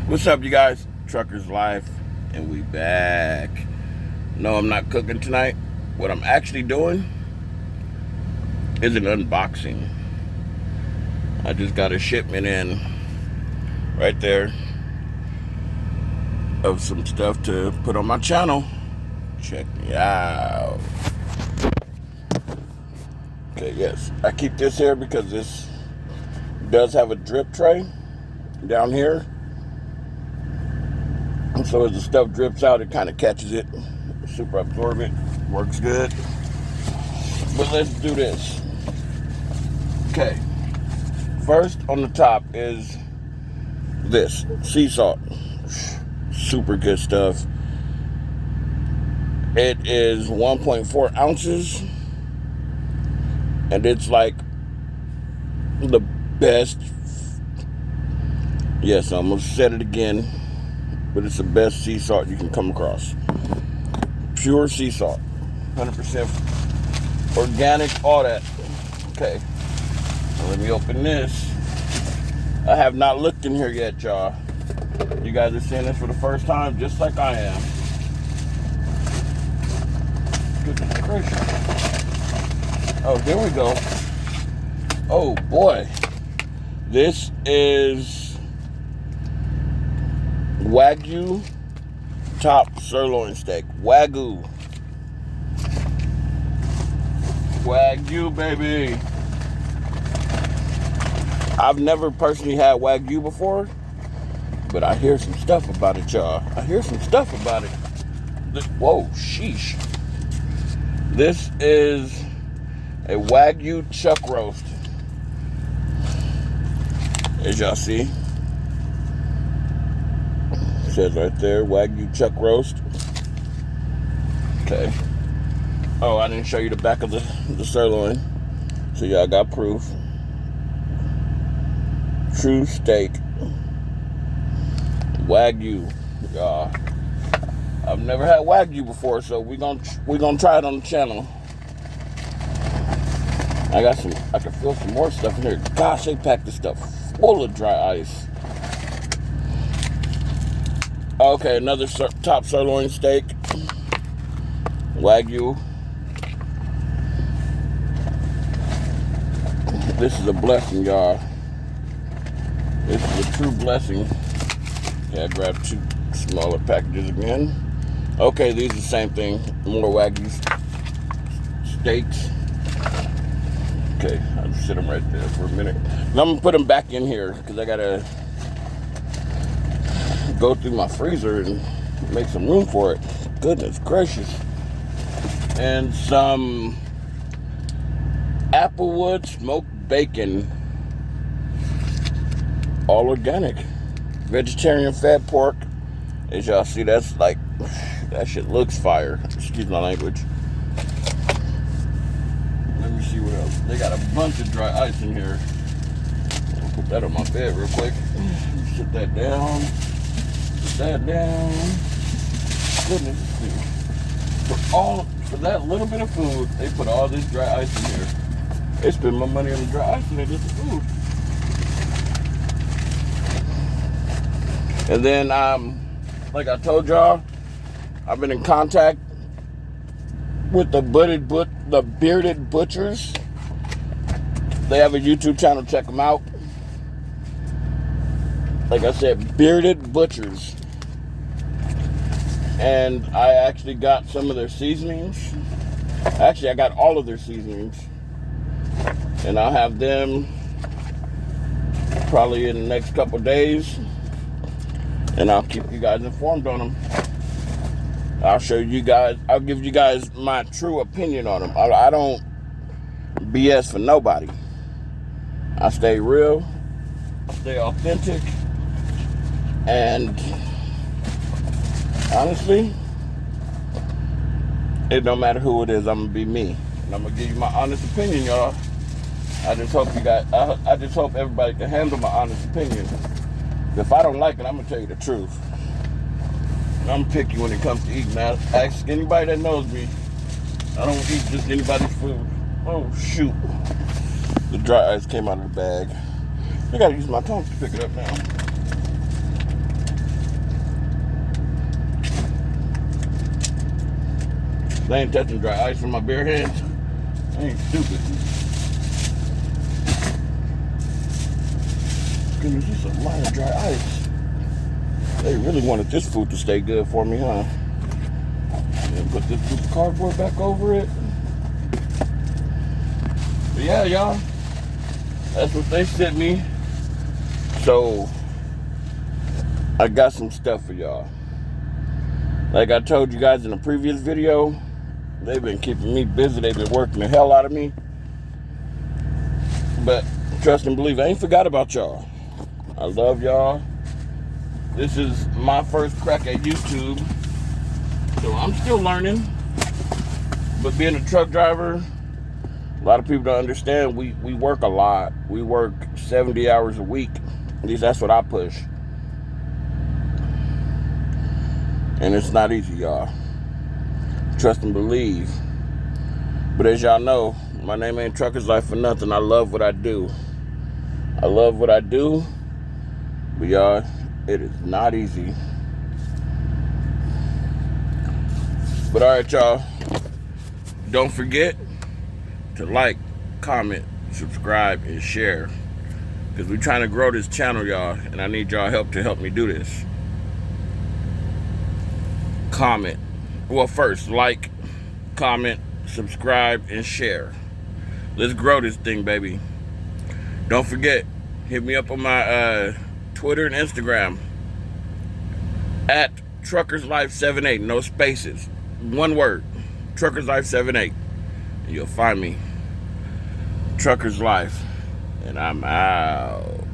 What's up, you guys? Truckers Life, and we back. No, I'm not cooking tonight. What I'm actually doing is an unboxing. I just got a shipment in right there of some stuff to put on my channel. Check me out. Okay, yes, I keep this here because this does have a drip tray down here. So as the stuff drips out, it kind of catches it. Super absorbent. Works good. But let's do this. Okay. First on the top is this. Sea salt. Super good stuff. It is 1.4 ounces. And it's like the best. Yes, I'm going to say it again. But it's the best sea salt you can come across. Pure sea salt. 100% organic, all that. Okay. Now let me open this. I have not looked in here yet, y'all. You guys are seeing this for the first time, just like I am. Goodness gracious. Oh, here we go. Oh, boy. This is Wagyu top sirloin steak. Wagyu, baby. I've never personally had Wagyu before, but I hear some stuff about it, y'all. I hear some stuff about it. Whoa, sheesh. This is a Wagyu chuck roast. As y'all see. Says right there, Wagyu chuck roast. Okay. Oh, I didn't show you the back of the sirloin. So y'all got proof. True steak. Wagyu. Y'all. I've never had Wagyu before, so we're gonna try it on the channel. I can feel some more stuff in here. Gosh, they packed this stuff full of dry ice. Okay, another top sirloin steak. Wagyu. This is a blessing, y'all. This is a true blessing. Okay, I grabbed two smaller packages again. Okay, these are the same thing. More Wagyu steaks. Okay, I'll just sit them right there for a minute. Now I'm gonna put them back in here because I gotta go through my freezer and make some room for it. Goodness gracious. And some Applewood smoked bacon. All organic. Vegetarian fat pork. As y'all see, that's like, that shit looks fire. Excuse my language. Let me see what else. They got a bunch of dry ice in here. I'll put that on my bed real quick. Sit that down. That down. Goodness. For that little bit of food, they put all this dry ice in here. They spend more money on the dry ice than they did the food. And then, like I told y'all, I've been in contact with the Bearded Butchers. They have a YouTube channel. Check them out. Like I said, Bearded Butchers. And I actually got some of their seasonings. Actually, I got all of their seasonings. And I'll have them probably in the next couple days. And I'll keep you guys informed on them. I'll give you guys my true opinion on them. I don't BS for nobody. I stay real. Stay authentic. And honestly, it don't matter who it is, I'm gonna be me. And I'm gonna give you my honest opinion, y'all. I just hope everybody can handle my honest opinion. If I don't like it, I'm gonna tell you the truth. I'm picky when it comes to eating. Now, ask anybody that knows me. I don't eat just anybody's food. Oh shoot. The dry ice came out of the bag. I gotta use my tongue to pick it up now. They ain't touching dry ice with my bare hands. I ain't stupid. Goodness, this is a lot of dry ice. They really wanted this food to stay good for me, huh? And put this piece of cardboard back over it. But yeah, y'all. That's what they sent me. So, I got some stuff for y'all. Like I told you guys in the previous video, they've been keeping me busy. They've been working the hell out of me. But trust and believe, I ain't forgot about y'all. I love y'all. This is my first crack at YouTube. So I'm still learning. But being a truck driver, a lot of people don't understand. We work a lot. We work 70 hours a week. At least that's what I push. And it's not easy, y'all. Trust and believe. But as y'all know, my name ain't Trucker's Life for nothing. I love what I do. I love what I do. But y'all, it is not easy. But alright, y'all. Don't forget to like, comment, subscribe, and share. Because we're trying to grow this channel, y'all. And I need y'all help to help me do this. Comment. Well, first, like, comment, subscribe, and share. Let's grow this thing, baby. Don't forget, hit me up on my Twitter and Instagram at TruckersLife78. No spaces. One word. TruckersLife78. And you'll find me. Trucker's Life. And I'm out.